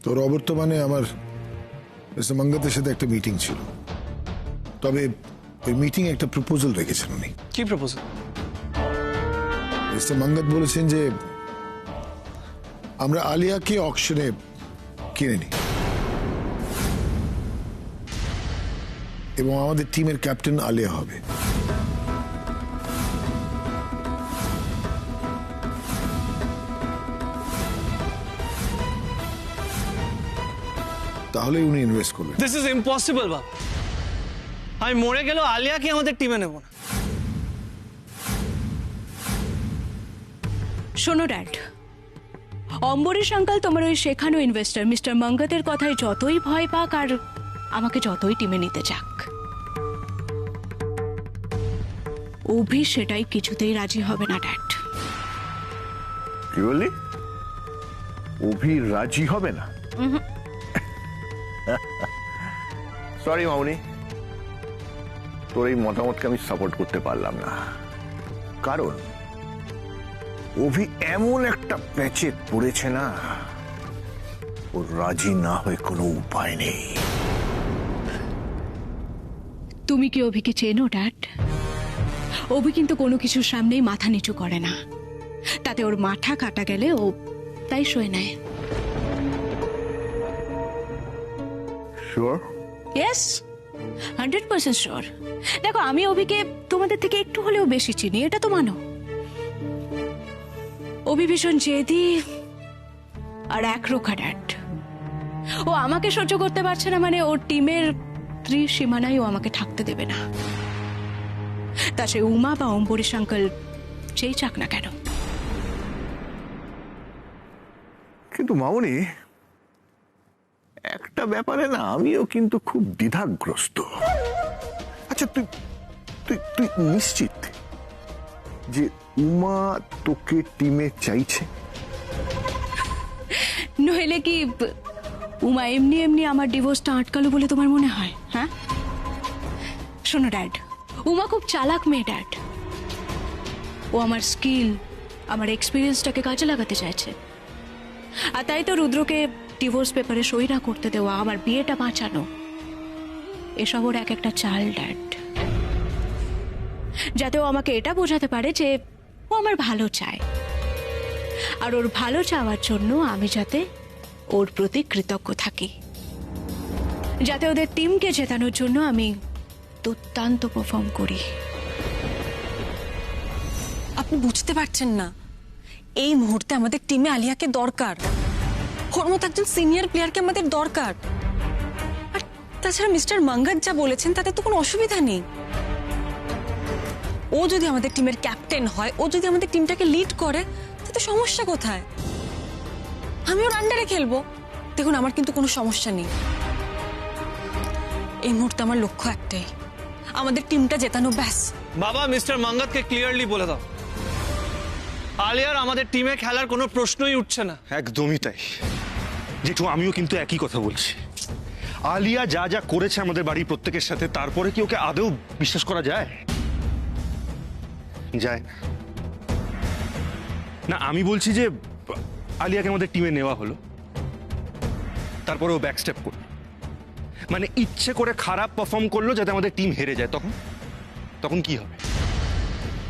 তোর অবর্তমানে আমার মিস্টার মঙ্গতের সাথে একটা মিটিং ছিল, তবে ওই মিটিং একটা প্রপোজাল রেখেছেন উনি। কি প্রপোজাল? মিস্টার মঙ্গত বলেছেন যে আমরা আলিয়াকে অকশনে কিনে নিই এবং আমাদের টিমের ক্যাপ্টেন আলিয়া হবে। তাহলে উনি ইনভেস্ট করবেন। দিস ইজ ইম্পসিবল বাবা। আমি মরে গেল আলিয়াকে আমাদের টিমে নেব না। শোনো ড্যাড, অম্বরীশ আঙ্কাল তোমার ওই শেখানো ইনভেস্টর মিস্টার মঙ্গতের কথায় যতই ভয় পাক আর আমাকে যতই টিমে নিতে চাক, অভি সেটাই কিছুতেই রাজি হবে না ড্যাড। কি বললি? অভি রাজি হবে না? সরি মামনি, তোর এই মতামতকে আমি সাপোর্ট করতে পারলাম না, কারণ অভি এমন একটা প্যাচে পড়েছে না, ওর রাজি না হয়ে কোনো উপায় নেই। তুমি কি অভিকে চেনো ড্যাড? অভি কিন্তু কোনো কিছুর সামনেই মাথা নিচু করে না, তাতে ওর মাথা কাটা গেলে ও তাই সয়ে নেয়। শিওর? Yes, 100% sure. দেখো, আমি অভিকে তোমাদের থেকে একটু হলেও বেশি চিনি, এটা তো মানো। অভি ভীষণ জেদি আর একরোখা ড্যাড। ও আমাকে সহ্য করতে পারছে না মানে ওর টিমের ত্রিসীমানায় ও আমাকে থাকতে দেবে না, তা সে উমা বা অম্বরীশ আঙ্কেল যেই চাক না কেন। কিন্তু মামনি, একটা ব্যাপারে না আমিও কিন্তু খুব দ্বিধাগ্রস্ত। আচ্ছা, তুই তুই তুই নিশ্চিত যে উমা তোকে টিমে চাইছে? নইলে কি উমা এমনি এমনি আমার ডিভোর্সটা আটকালো বলে তোমার মনে হয়? হ্যাঁ, শোনো ড্যাড, উমা খুব চালাক মেয়ে ড্যাড। ও আমার স্কিল, আমার এক্সপিরিয়েন্সটাকে কাজে লাগাতে চাইছে, আর তাই তো রুদ্রকে ডিভোর্স পেপারে সই না করতে দেওয়া, আমার বিয়েটা বাঁচানো, এসব ওর এক একটা চাল ড্যাড, যাতে ও আমাকে এটা বোঝাতে পারে যে ও আমার ভালো চায়, আর ওর ভালো চাওয়ার জন্য আমি যাতে ওর প্রতি কৃতজ্ঞ থাকি, যাতে ওদের টিমকে জেতানোর জন্য আমি দুর্দান্ত পারফর্ম করি। আপনি বুঝতে পারছেন না, এই মুহূর্তে আমাদের টিমে আলিয়াকে দরকার। ওর মতো একজন সিনিয়র প্লেয়ারকে আমাদের দরকার। আর তাছাড়া মিস্টার মঙ্গত যা বলেছেন তাতে তো কোনো অসুবিধা নেই। ও যদি আমাদের টিমের ক্যাপ্টেন হয়, ও যদি আমাদের টিমটাকে লিড করে, তাতে সমস্যা কোথায়? আমি ওর আন্ডারে খেলবো। দেখুন, আমার কিন্তু কোনো সমস্যা নেই। এই মুহূর্তে আমার লক্ষ্য একটাই, আমাদের টিমটা জেতানো, ব্যাস। বাবা, মিস্টার মঙ্গতকে ক্লিয়ারলি বলে দাও, আলিয়ার আমাদের টিমে খেলার কোনো প্রশ্নই উঠছে না। একদমই তাই জেঠু, আমিও কিন্তু একই কথা বলছি। আলিয়া যা যা করেছে আমাদের বাড়ির প্রত্যেকের সাথে, তারপরে কি ওকে আদৌ বিশ্বাস করা যায়? যায় না। আমি বলছি যে আলিয়াকে আমাদের টিমে নেওয়া হলো, তারপরে ও ব্যাকস্টেপ করলো, মানে ইচ্ছে করে খারাপ পারফর্ম করলো যাতে আমাদের টিম হেরে যায়, তখন কি হবে?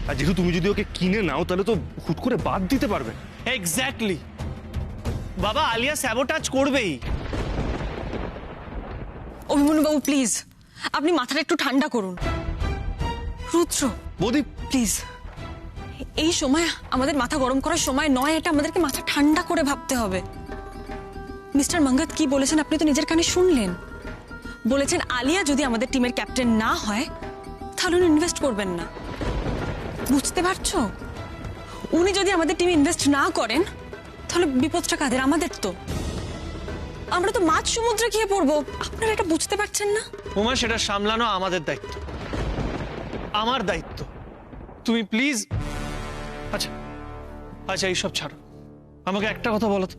আর যেহেতু তুমি যদি ওকে কিনে নাও, তাহলে তো হুট করে বাদ দিতে পারবে না। এক্স্যাক্টলি বাবা, আলিয়া স্যাবোটাজ করবেই। অভিমন্যু বাবু, প্লিজ আপনি মাথাটা একটু ঠান্ডা করুন। রুদ্র বৌদি প্লিজ, এই সময় আমাদের মাথা গরম করার সময় নয়, এটা আমাদেরকে মাথা ঠান্ডা করে ভাবতে হবে। মিস্টার মঙ্গত কি বলেছেন আপনি তো নিজের কানে শুনলেন। বলেছেন আলিয়া যদি আমাদের টিমের ক্যাপ্টেন না হয়, তাহলে উনি ইনভেস্ট করবেন না। বুঝতে পারছো? উনি যদি আমাদের টিমে ইনভেস্ট না করেন, তাহলে বিপদটা কাদের? আমাদের তো। আমরা তো মাঝ সমুদ্রে গিয়ে পড়বো। আপনারা এটা বুঝতে পারছেন না? উমা, সেটা সামলানো আমাদের দায়িত্ব, আমার দায়িত্ব। তুমি প্লিজ। আচ্ছা আচ্ছা, এইসব ছাড়ো, আমাকে একটা কথা বলো তো,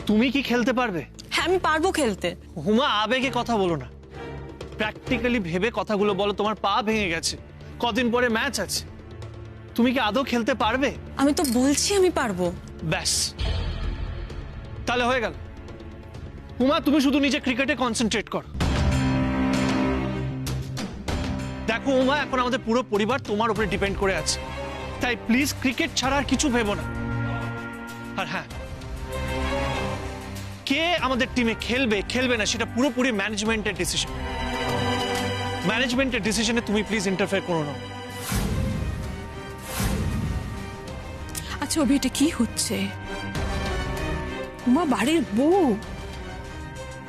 তুমি কি খেলতে পারবে? হ্যাঁ, আমি পারবো খেলতে। হুমা, আবেগে কথা বলো না, প্র্যাকটিক্যালি ভেবে কথাগুলো বলো। তোমার পা ভেঙে গেছে, কদিন পরে ম্যাচ আছে, তুমি কি আদৌ খেলতে পারবে? আমি তো বলছি আমি পারবো। ব্যাস, তাহলে হয়ে গেল। উমা তুমি শুধু নিজে ক্রিকেটে কনসেন্ট্রেট করো। দেখো উমা, এখন আমাদের পুরো পরিবার তোমার উপরে ডিপেন্ড করে আছে, তাই প্লিজ ক্রিকেট ছাড়া আর কিছু ভেবো না। আর হ্যাঁ, কে আমাদের টিমে খেলবে খেলবে না সেটা পুরোপুরি ম্যানেজমেন্টের ডিসিশন। ম্যানেজমেন্টের ডিসিশনে তুমি প্লিজ ইন্টারফেয়ার করো না। আচ্ছা অভি, এটা কি হচ্ছে? উমা বাড়ির বউ,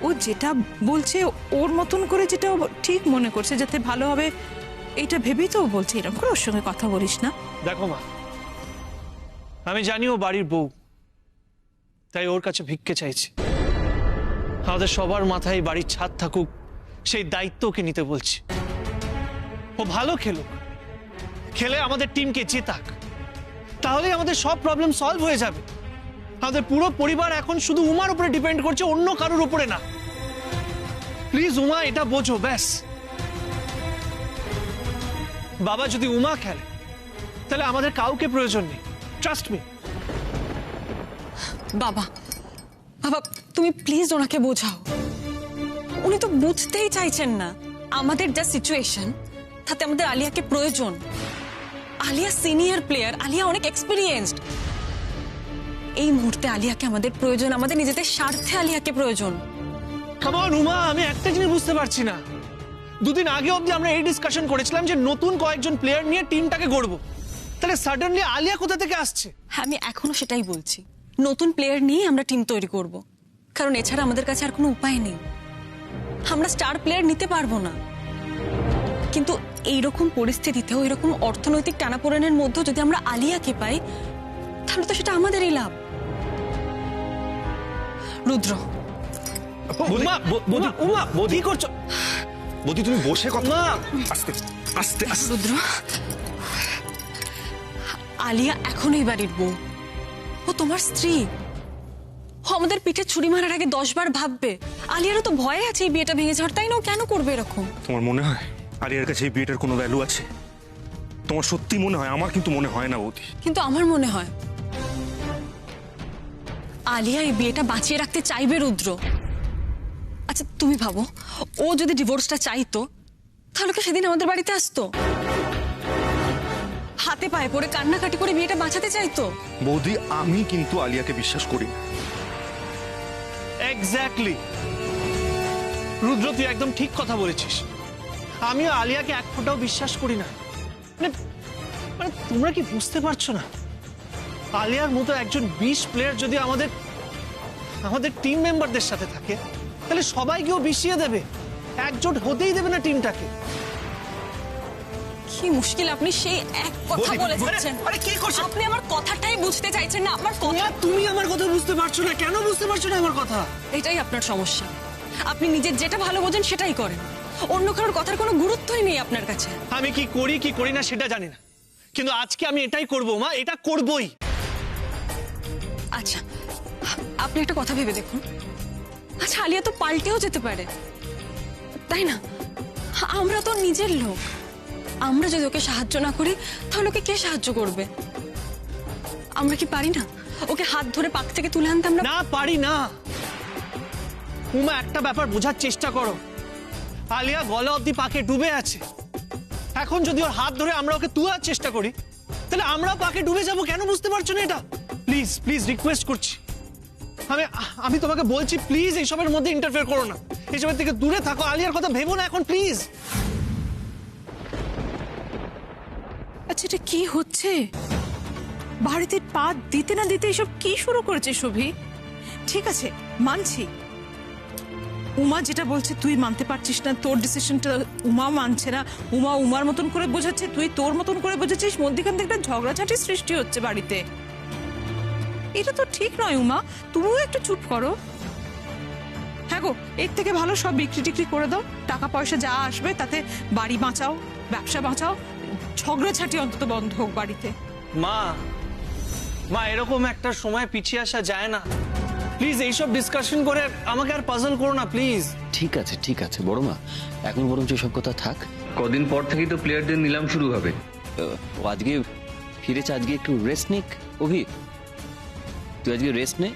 ও যেটা বলছে ওর মতন করে, যেটা ও ঠিক মনে করছে যাতে ভালো হবে, এটা ভেবেই তো ও বলছে। এরকম করে ওর সঙ্গে কথা বলিস না। দেখো মা, আমি জানি ও বাড়ির বউ, তাই ওর কাছে ভিক্ষে চাইছি। আমাদের সবার মাথায় বাড়ির ছাদ থাকুক সেই দায়িত্ব ওকে নিতে বলছি। ও ভালো খেলুক, খেলে আমাদের টিমকে জেতাক, তাহলে আমাদের সব প্রবলেম সলভ হয়ে যাবে। আমাদের পুরো পরিবার এখন শুধু উমার উপরে ডিপেন্ড করছে, অন্য কারোর উপরে না। প্লিজ উমা, এটা বোঝো ব্যাস। বাবা যদি উমা খেলে তাহলে আমাদের কাউকে প্রয়োজন নেই, ট্রাস্ট মি। বাবা, বাবা তুমি প্লিজ ওনাকে বোঝাও। উনি তো বুঝতেই চাইছেন না। আমাদের যা সিচুয়েশন, তাতে আমাদের আলিয়াকে প্রয়োজন। আলিয়া সিনিয়র প্লেয়ার, আলিয়া অনেক এক্সপিরিয়েন্সড। এই মুহূর্তে আলিয়াকে আমাদের প্রয়োজন, আমাদের নিজেদের স্বার্থে আলিয়াকে প্রয়োজন। কাম অন উমা, আমি একটা জিনিস বুঝতে পারছি না। দুদিন আগে অবধি আমরা এই ডিসকাশন করেছিলাম যে নতুন কয়েকজন প্লেয়ার নিয়ে টিমটাকে গড়বো, তাহলে সাডেনলি আলিয়া কোথা থেকে আসছে? হ্যাঁ, আমি এখনো সেটাই বলছি, নতুন প্লেয়ার নিয়ে আমরা টিম তৈরি করব, কারণ এছাড়া আমাদের কাছে আর কোনো উপায় নেই। আমরা স্টার প্লেয়ার নিতে পারবো না। কিন্তু এইরকম পরিস্থিতিতেও, এরকম অর্থনৈতিক টানাপোড়েনের মধ্যে যদি আমরা আলিয়াকে পাই, তাহলে তো সেটা আমাদেরই লাভ। রুদ্র, উমা, উমা, কি করছো? বৌদি তুমি বসে কথা। মা, আস্তে আস্তে আস্তে। রুদ্র, আলিয়া এখনই বাড়ির বউ, ও তোমার স্ত্রী। ও আমাদের পিঠে ছুরি মারার আগে 10 বার ভাববে। আলিয়ারও তো ভয় আছে এই বিয়েটা ভেঙে যাওয়ার, তাই না? ও কেন করবে এরকম? তোমার মনে হয় আলিয়ার কাছে এই বিয়েটার কোনো ভ্যালু আছে? তোমার সত্যি মনে হয়? আমার কিন্তু মনে হয় না বৌদি। কিন্তু আমার মনে হয় আলিয়া এই বিয়েটা বাঁচিয়ে রাখতে চাইবে রুদ্র। আচ্ছা তুমি ভাবো, ও যদি ডিভোর্সটা চাইতো, তাহলে কি সেদিন আমাদের বাড়িতে আসতো? হাতে পায়ে পড়ে কান্নাকাটি করে বিয়েটা বাঁচাতে চাইতো? বৌদি, আমি কিন্তু আলিয়াকে বিশ্বাস করি না। এক্স্যাক্টলি রুদ্র, তুই একদম ঠিক কথা বলেছিস। আমিও আলিয়াকে এক ফোঁটাও বিশ্বাস করি না। মানে তোমরা কি বুঝতে পারছো না? আলিয়ার মতো একজন 20 প্লেয়ার যদি আমাদের টিম মেম্বারদের সাথে থাকে, তাহলে সবাইকেও বিষিয়ে দেবে, একজোট হতেই দেবে না টিমটাকে। কি মুশকিল, আপনি সেই এক কথা বলে যাচ্ছেন। আরে কি করছেন আপনি? আমার কথাটাই বুঝতে চাইছেন না। আমার কথা, তুমি আমার কথা বুঝতে পারছো না। কেন বুঝতে পারছো না আমার কথা? এটাই আপনার সমস্যা। আপনি নিজের যেটা ভালো বোঝেন সেটাই করেন, অন্য কারোর কথার কোনো গুরুত্বই নেই আপনার কাছে। আমি কি করি না সেটা জানি না, কিন্তু আজকে আমি এটাই করবো মা, এটা করবই। আচ্ছা, আপনি একটা কথা ভেবে দেখুন। আচ্ছা, আলিয়া তো পাল্টেও যেতে পারে, তাই না? আমরা তো নিজের লোক। আমরা যদি ওকে সাহায্য না করি, তাহলে ওকে কে সাহায্য করবে? আমরা কি পারি না ওকে হাত ধরে পাক থেকে তুলে আনতে? আমরা না পারি না। উমা, একটা ব্যাপার বোঝার চেষ্টা করো। আলিয়া গলা অব্দি পাকে ডুবে আছে। এখন যদি ওর হাত ধরে আমরা ওকে তোলার চেষ্টা করি, তাহলে আমরা পাকে ডুবে যাব। কেন বুঝতে পারছো না এটা? প্লিজ প্লিজ রিকোয়েস্ট করছি, আমি তোমাকে বলছি, প্লিজ এইসবের মধ্যে ইন্টারফেয়ার করো না, এইসবের থেকে দূরে থাকো। আলিয়ার কথা ভেবো না এখন, প্লিজ। আচ্ছা এটা কি হচ্ছে? বাড়িতে পা দিতে না দিতে এসব কি শুরু করেছে শোভি? ঠিক আছে, মানছি উমা যেটা বলছে তুই মানতে পারছিস না, তোর ডিসিশনটা উমা মানছে না। উমা উমার মতন করে বোঝাচ্ছে, তুই তোর মতন করে বোঝাচ্ছিস, মধ্যখান থেকে একটা ঝগড়াঝাটির সৃষ্টি হচ্ছে বাড়িতে। এটা তো ঠিক নয় উমা, তুমিও একটু চুপ করো। হ্যাঁ গো, এর থেকে ভালো সব বিক্রি টিক্রি করে দাও, টাকা পয়সা যা আসবে তাতে বাড়ি বাঁচাও, ব্যবসা বাঁচাও, ঝগড়াঝাটি অন্তত বন্ধ হোক বাড়িতে। মা এরকম একটা সময় পিছিয়ে আসা যায় না। প্লিজ এইসব ডিসকাশন করে আমাকে আর পাজল করো না প্লিজ। ঠিক আছে বড় মা, এখন বরঞ্চ এসব কথা থাক। কদিন পর থেকেই তো প্লেয়ারদের নিলাম শুরু হবে। ও আজকে ফিরেছে, আজকে একটু রেস্ট নিক। অভি তুই আজকে রেস্ট নে,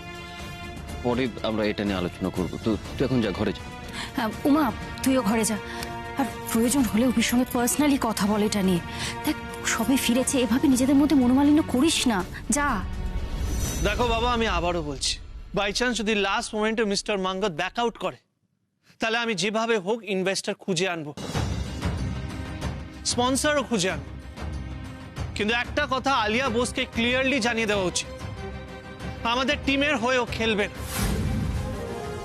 পরে আমরা এটা নিয়ে আলোচনা করবো। তো তুই এখন যা, ঘরে যা। উমা তুইও ঘরে যা, আর প্রয়োজন হলে অভির সঙ্গে পার্সোনালি কথা বল এটা নিয়ে। দেখ সবে ফিরেছে, এভাবে নিজেদের মধ্যে মনোমালিন্য করিস না, যা। দেখো বাবা, আমি আবারও বলছি, বাই চান্স যদি লাস্ট মোমেন্টে মিস্টার মাঙ্গত ব্যাক আউট করে, তাহলে আমি যেভাবে হোক ইনভেস্টর খুঁজে আনবো, স্পন্সরও খুঁজে আনবো। কিন্তু একটা কথা আলিয়া বোসকে ক্লিয়ারলি জানিয়ে দেওয়া উচিত, আমাদের টিমের হয়েও খেলবে না।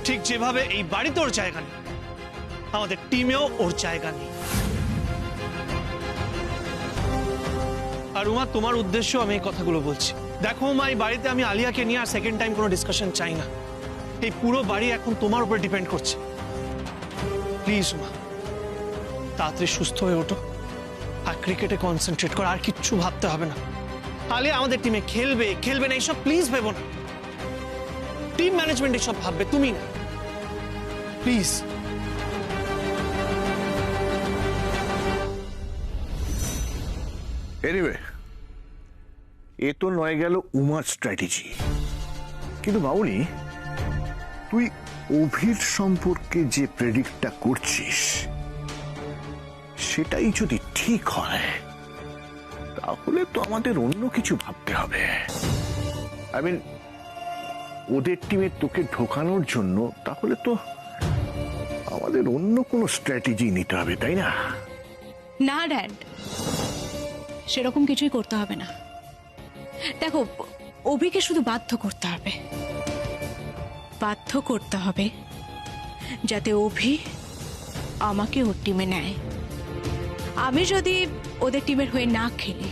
ঠিক যেভাবে এই বাড়িতে ওর জায়গা নেই, আমাদের টিমেও ওর জায়গা নেই। আর উমা, তোমার উদ্দেশ্য আমি এই কথাগুলো বলছি। দেখো উমা, এই বাড়িতে আমি আলিয়াকে নিয়ে আর সেকেন্ড টাইম কোনো ডিসকাশন চাই না। এই পুরো বাড়ি এখন তোমার উপর ডিপেন্ড করছে। প্লিজ উমা, তাড়াতাড়ি সুস্থ হয়ে ওঠো আর ক্রিকেটে কনসেন্ট্রেট করো, আর কিচ্ছু ভাবতে হবে না। আলিয়া আমাদের টিমে খেলবে খেলবে না এইসব প্লিজ ভেবো না। টিম ম্যানেজমেন্ট এসব ভাববে, তুমি না। প্লিজ। এনিওয়ে, এ তো নয় গেল উমার স্ট্র্যাটেজি, কিন্তু মাউনি তুই অভির সম্পর্কে যে প্রেডিক্টটা করছিস সেটাই যদি ঠিক হয়, তাহলে তো আমাদের অন্য কিছু ভাবতে হবে। আই মিন, ওদের টিমে তোকে ঢোকানোর জন্য তাহলে তো আমাদের অন্য কোনো স্ট্র্যাটেজি নিতে হবে, তাই না? না ড্যাড, সেরকম কিছুই করতে হবে না। দেখো, অভিকে শুধু বাধ্য করতে হবে, বাধ্য করতে হবে যাতে অভি আমাকে ওর টিমে নেয়। আমি যদি ওদের টিমের হয়ে না খেলি,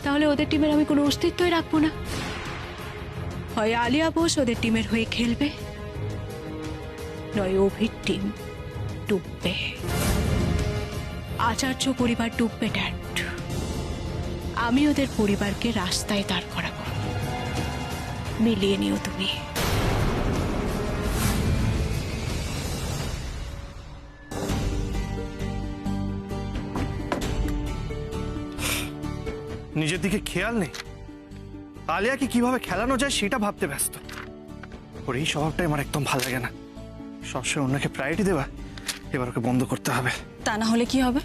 তাহলে ওদের টিমের আমি কোনো অস্তিত্বই রাখবো না। হয় আলিয়া বোস ওদের টিমের হয়ে খেলবে, নয় অভির টিম ডুববে, আচার্য পরিবার ডুববে ড্যাড। আমি ওদের পরিবারকে রাস্তায় দাঁড় করাবো, মিলিয়ে নিও তুমি। নিজের দিকে খেয়াল নেই, আলিয়াকে কিভাবে খেলানো যায় সেটা ভাবতে ব্যস্ত। ওর এই স্বভাবটাই আমার একদম ভালো লাগে না, সবসময় অন্যকে প্রায়োরিটি দেওয়া। এবার ওকে বন্ধ করতে হবে। তা না হলে কি হবে?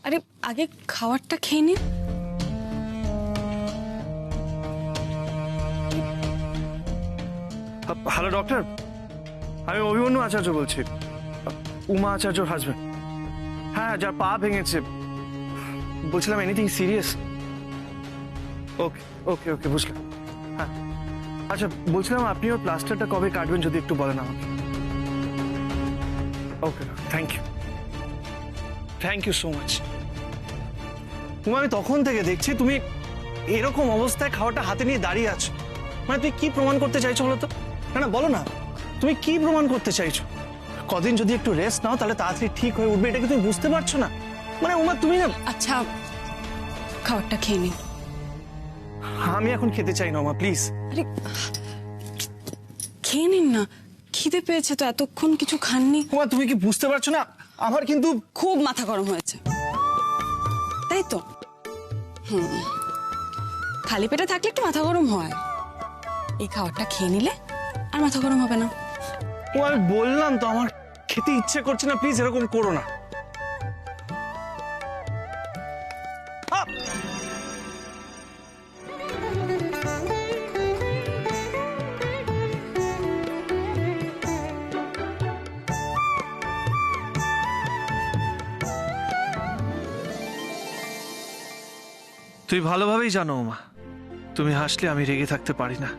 আরে আগে খাবারটা খেয়ে নিন। হ্যালো ডক্টর, আমি অভিমন্যু আচার্য বলছি, উমা আচার্যর হাজবেন্ড। হ্যাঁ, যার পা ভেঙেছে। বলছিলাম এনিথিং সিরিয়াস? ওকে ওকে ওকে, বুঝলাম। হ্যাঁ আচ্ছা, বলছিলাম আপনি ওর প্লাস্টারটা কবে কাটবেন যদি একটু বলেন আমাকে। Okay, thank you so much. Uma, আমি তখন থেকে দেখছি তুমি এরকম অবস্থায় খাওয়াটা হাতে নিয়ে দাঁড়িয়ে আছো। মানে তুই কি প্রমাণ করতে চাইছো বলো তো? না না, বলো না, তুমি কি প্রমাণ করতে চাইছো? কদিন যদি একটু রেস্ট নাও তাহলে তাড়াতাড়ি ঠিক হয়ে উঠবে, এটা কি তুমি বুঝতে পারছো না? মানে উমা, তুমি না। আচ্ছা, খাবারটা খেয়ে নিন। আমি এখন খেতে চাই না উমা, প্লিজ। আরে খেয়ে নিন না, খিদে পেয়েছে তো, এতক্ষণ কিছু খাননি। উমা, তুমি কি বুঝতে পারছো না? আমার কিন্তু খুব মাথা গরম হয়েছে, তাই তো? খালি পেটে থাকলে একটু মাথা গরম হয়, এই খাবারটা খেয়ে নিলে আর মাথা গরম হবে না। ও, আমি বললাম তো আমার খেতে ইচ্ছে করছে না, প্লিজ এরকম করো না। তুই ভালোভাবেই জানো মা, তুমি হাসলে আমি রেগে থাকতে পারি না।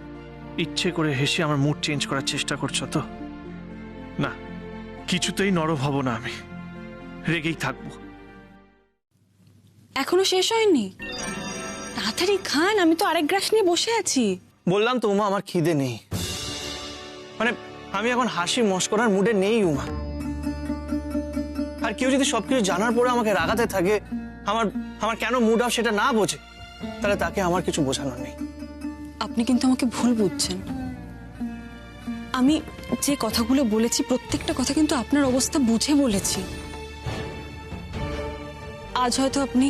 ইচ্ছে করে হেসে আমার মুড চেঞ্জ করার চেষ্টা করছো তো? না, কিছুতেই নরম হব না, আমি রেগেই থাকবো। এখনো শেষ হয়নি, তাড়াতাড়ি খান, আমি তো আরেক গ্রাস নিয়ে বসে আছি। বললাম তো উমা, আমার খিদে নেই। মানে আমি এখন হাসি মস্করার মুডে নেই উমা। আর কেউ যদি সবকিছু জানার পরে আমাকে রাগাতে থাকে, আমার কেন মুড অফ সেটা না বোঝে, তাহলে তাকে আমার কিছু বোঝানোর নেই। আপনি কিন্তু আমাকে ভুল বুঝছেন। আমি যে কথাগুলো বলেছি প্রত্যেকটা কথা কিন্তু আপনার অবস্থা বুঝে বলেছি। আজ হয়তো আপনি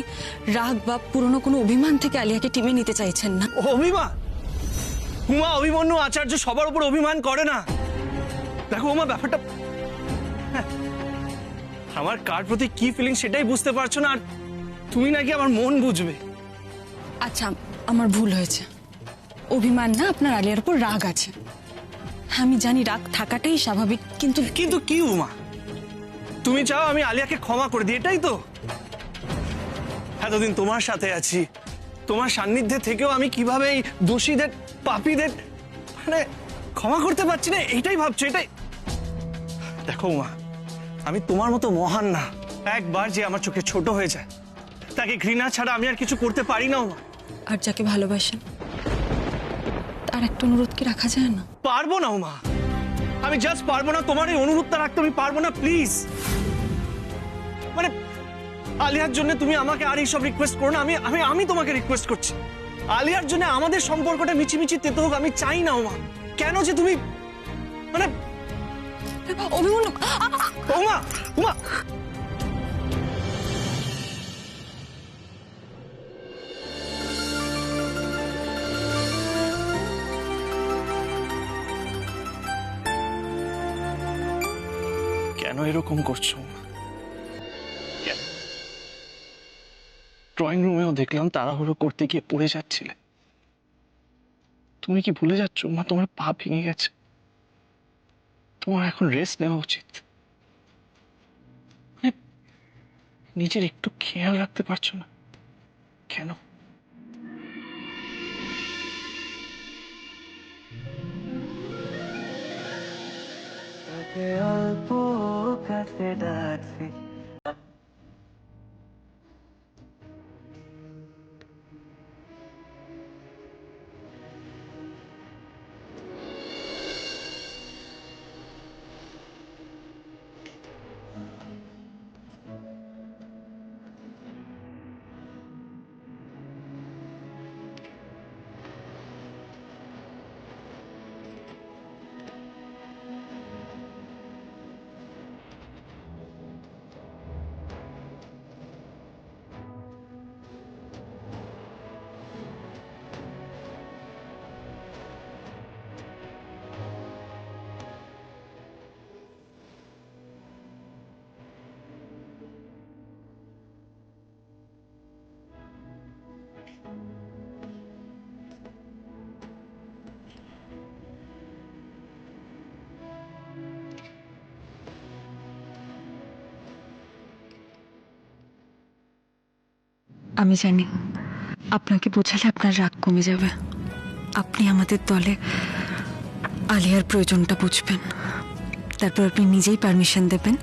রাগ বা পুরনো কোনো অভিমান থেকে আলিয়াকে টিমে নিতে চাইছেন না। অভিমান? উমা, অভিমন্যু আচার্য সবার উপর অভিমান করে না। দেখো উমা, ব্যাপারটা হ্যাঁ, আমার কার প্রতি কি ফিলিং সেটাই বুঝতে পারছো না, আর তুমি নাকি আমার মন বুঝবে। আচ্ছা, আমার ভুল হয়েছে। অভিমান না, আপনার আলিয়ার উপর রাগ আছে। আমি জানি রাগ থাকাটাই স্বাভাবিক, কিন্তু কিন্তু কি উমা, তুমি চাও আমি আলিয়াকে ক্ষমা করে দিই, এটাই তো? এতদিন তোমার সাথে আছি, তোমার সান্নিধ্যে থেকেও আমি কিভাবে এই দোষীদের, পাপীদের মানে ক্ষমা করতে পারছি না, এইটাই ভাবছো? এটাই দেখো উমা, আমি তোমার মতো মহান না। একবার যে আমার চোখে ছোট হয়ে যায় তাকে ঘৃণা ছাড়া আমি আর কিছু করতে পারি না উমা। আর যাকে ভালোবাসেন তার একটা অনুরোধ কি রাখা যায় না? পারবো না উমা, আমি জাস্ট পারবো না। তোমার এই অনুরোধটা রাখতে আমি পারবো না, প্লিজ। মানে আলিয়ার জন্য তুমি আমাকে আর এইসব রিকোয়েস্ট করো না। আমি আমি আমি তোমাকে রিকোয়েস্ট করছি, আলিয়ার জন্য আমাদের সম্পর্কটা মিছিমিছি তেতো হোক, আমি চাই না উমা। কেন যে তুমি মানে অভিমন্যু, উমা, উমা, কেন এরকম করছো? ড্রয়িং রুমেও দেখলাম তাড়াহুড়ো করতে গিয়ে পড়ে যাচ্ছিলে। তুমি কি ভুলে যাচ্ছ মা, তোমার পা ভেঙে গেছে, তোমার এখন রেস্ট নেওয়া উচিত। মানে নিজের একটু খেয়াল রাখতে পারছো না কেন? অল্প কাছে ডাকছি। আমি জানি আপনাকে বোঝালে আপনার রাগ কমে যাবে। আপনি আমাদের দলে আলিয়ার প্রয়োজনটা বুঝবেন, তারপর আপনি নিজেই পারমিশন দেবেন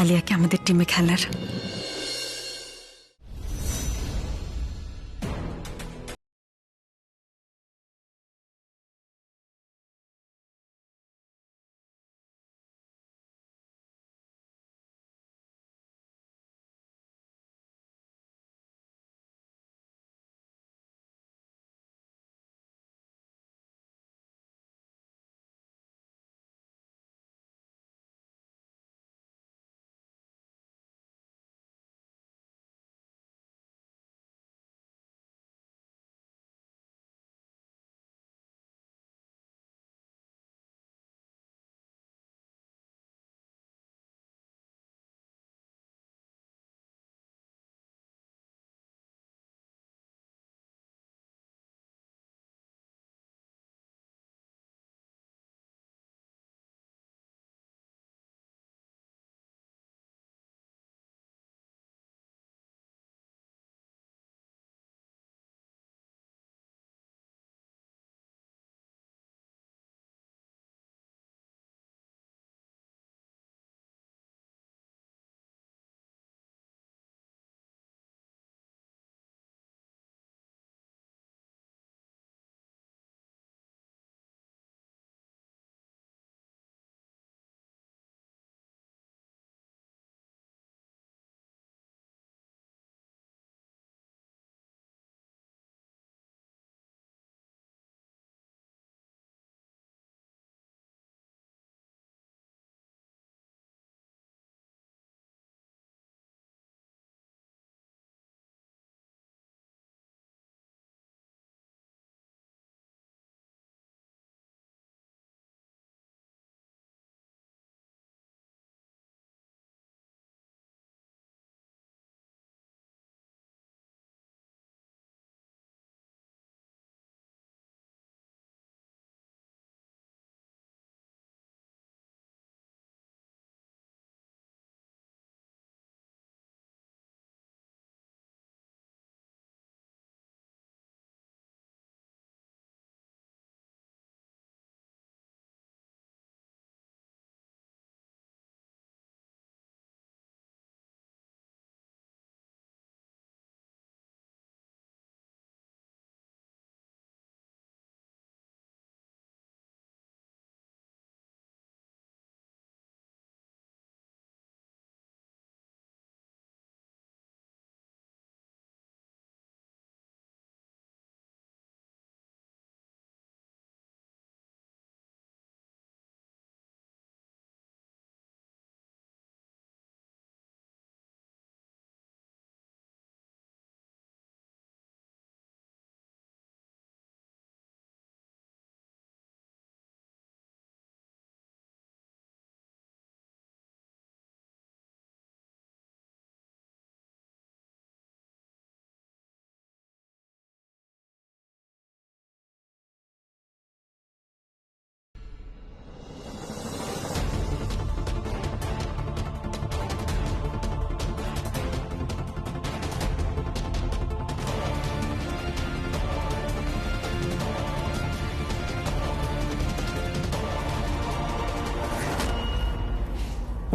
আলিয়াকে আমাদের টিমে খেলার।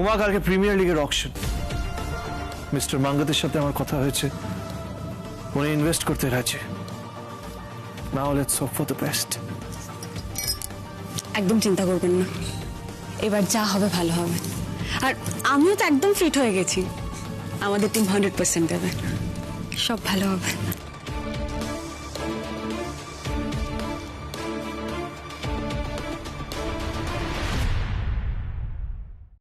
উমা কালকে প্রিমিয়ার লিগের অকশন, মিস্টার মাঙ্গাতের সাথে আমার কথা হয়েছে, উনি ইনভেস্ট করতে রাজি। Now let's hope for the best. একদম চিন্তা করবেন না, এবার যা হবে ভালো হবে। আর আমিও তো একদম ফিট হয়ে গেছি, আমাদের টিম 100% দেবে, সব ভালো হবে।